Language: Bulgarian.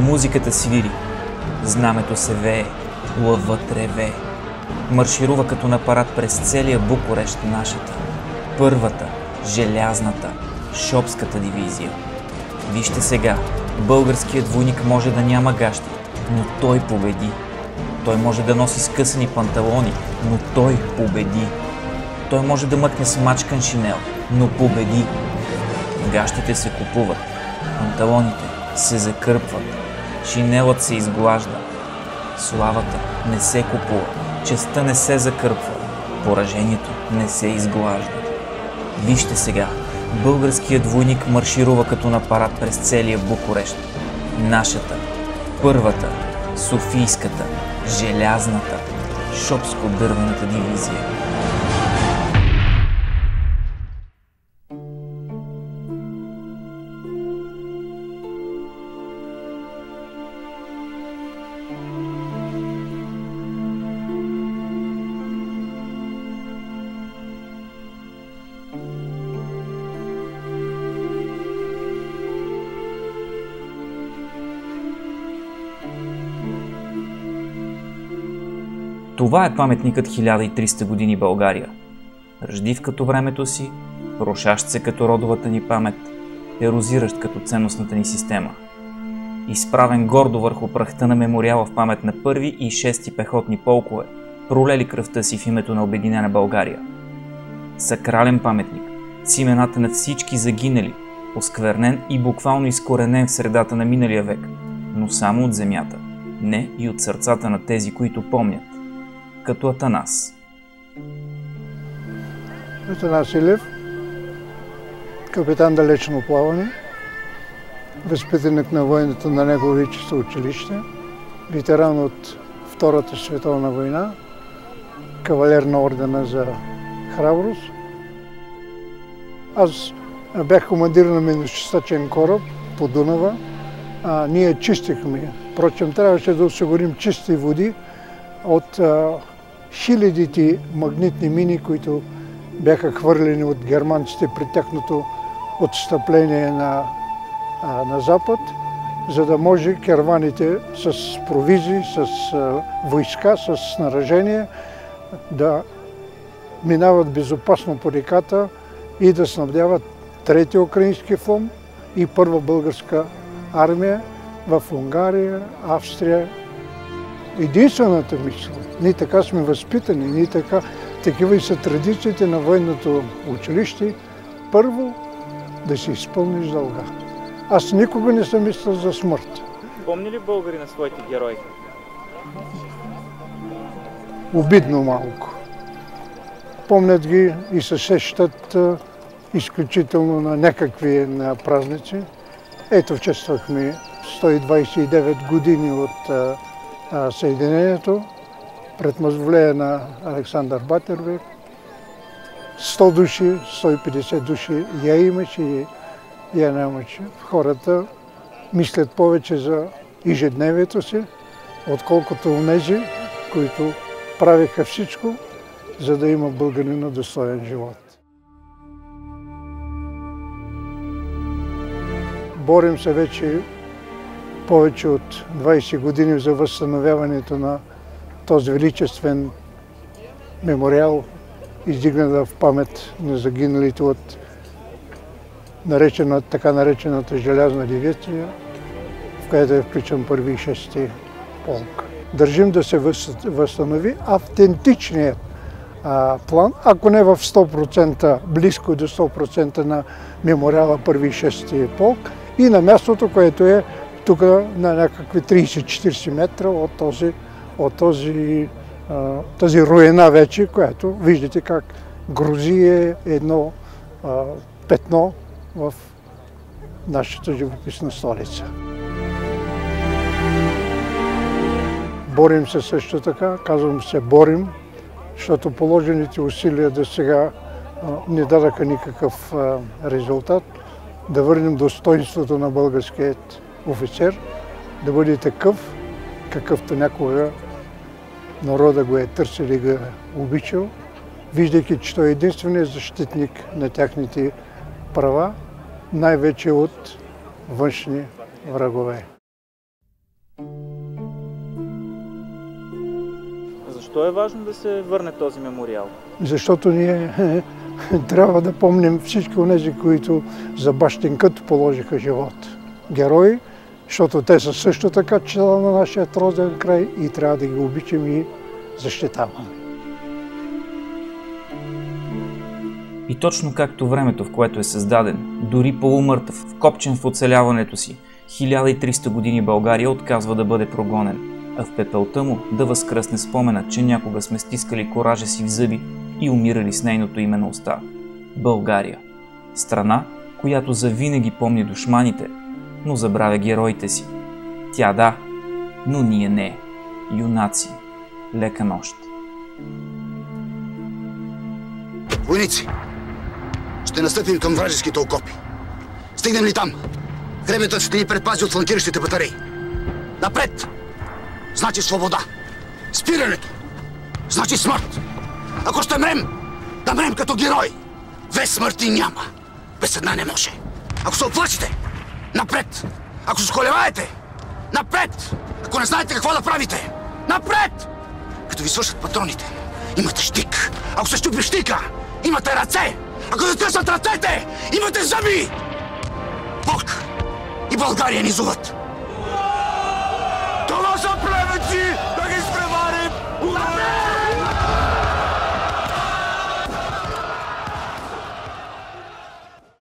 Музиката свири, знамето се вее, лъвът реве. Марширува като на парад през целия Букурещ нашата, първата, желязната, шопската дивизия. Вижте сега, българският войник може да няма гащи, но той победи. Той може да носи скъсани панталони, но той победи. Той може да мъкне смачкан шинел, но победи. Гащите се купуват, панталоните се закърпват, шинелът се изглажда. Славата не се купува, честта не се закърпва, поражението не се изглажда. Вижте сега, българският войник марширува като на парад през целия Букурещ. Нашата, първата, софийската, желязната, шопско-дървената дивизия. Това е паметникът 1300 години България. Ръждив като времето си, рушащ се като родовата ни памет, ерозиращ като ценностната ни система. Изправен гордо върху прахта на мемориала в памет на 1 и 6 пехотни полкове, пролели кръвта си в името на обединена България. Сакрален паметник с имената на всички загинали, осквернен и буквално изкоренен в средата на миналия век, но само от земята, не и от сърцата на тези, които помнят. Като Атанас. Атанас Илев, капитан далечно плаване, възпитаник на войната на Негово Величество училище, ветеран от Втората световна война, кавалер на ордена за храброст. Аз бях командир на миночистачен кораб по Дунава. Ние чистихме. Впрочем, трябваше да осигурим чисти води от хилядите магнитни мини, които бяха хвърлени от германците при тяхното отстъпление на запад, за да може керваните с провизии, с войска, с снаряжение да минават безопасно по реката и да снабдяват Трети украински флот и Първа българска армия в Унгария, Австрия. Единствената мисъл, ние така сме възпитани, ние такива и са традициите на военното училище, първо да си изпълниш дълга. Аз никога не съм мислил за смърт. Помни ли българи на своите герои? Обидно малко. Помнят ги и се сещат изключително на някакви празници. Ето, чествахме 129 години от Съединението пред мавзолея на Александър Батербек. 100 души, 150 души я имаше и я нямаше. Хората мислят повече за ежедневието си, отколкото онези, които правиха всичко, за да има българина достоен живот. Борим се вече повече от 20 години за възстановяването на този величествен мемориал, издигнат в памет на загиналите от така наречената желязна дивизия, в която е включен 1 и 6 полк. Държим да се възстанови автентичният план, ако не в 100%, близко до 100% на мемориала 1 и 6 полк и на мястото, което е тук на някакви 30-40 метра от тази руина вече, която виждате как грози едно петно в нашата живописна столица. Борим се също така, казвам се борим, защото положените усилия до сега не дадаха никакъв резултат. Да върнем достоинството на българският офицер, да бъде такъв, какъвто някога народа го е търсил и го е обичал, виждайки, че той е единственият защитник на тяхните права, най-вече от външни врагове. Защо е важно да се върне този мемориал? Защото ние трябва да помним всички онези, които за бащинката положиха живот. Герои, защото те са също така чела на нашия роден край и трябва да ги обичаме и защитаваме. И точно както времето, в което е създаден, дори полумъртъв, вкопчен в оцеляването си, 1300 години България отказва да бъде прогонен, а в пепелта му да възкръсне спомена, че някога сме стискали коража си в зъби и умирали с нейното име на уста. България. Страна, която завинаги помни душманите, но забравя героите си. Тя да, но ние не. Юнаци. Лека нощ. Войници, ще настъпим към вражеските окопи. Стигнем ли там? Хребетът ще ни предпази от фланкиращите батареи. Напред! Значи свобода. Спирането! Значи смърт. Ако ще мрем, да мрем като герои. Без смърти няма. Без една не може. Ако се оплачете, напред! Ако се сколеваете, напред! Ако не знаете какво да правите, напред! Като ви свършат патроните, имате щик. Ако се щупи щика, имате ръце! Ако се тръснат ръцете, имате зъби! Бог и България ни зоват!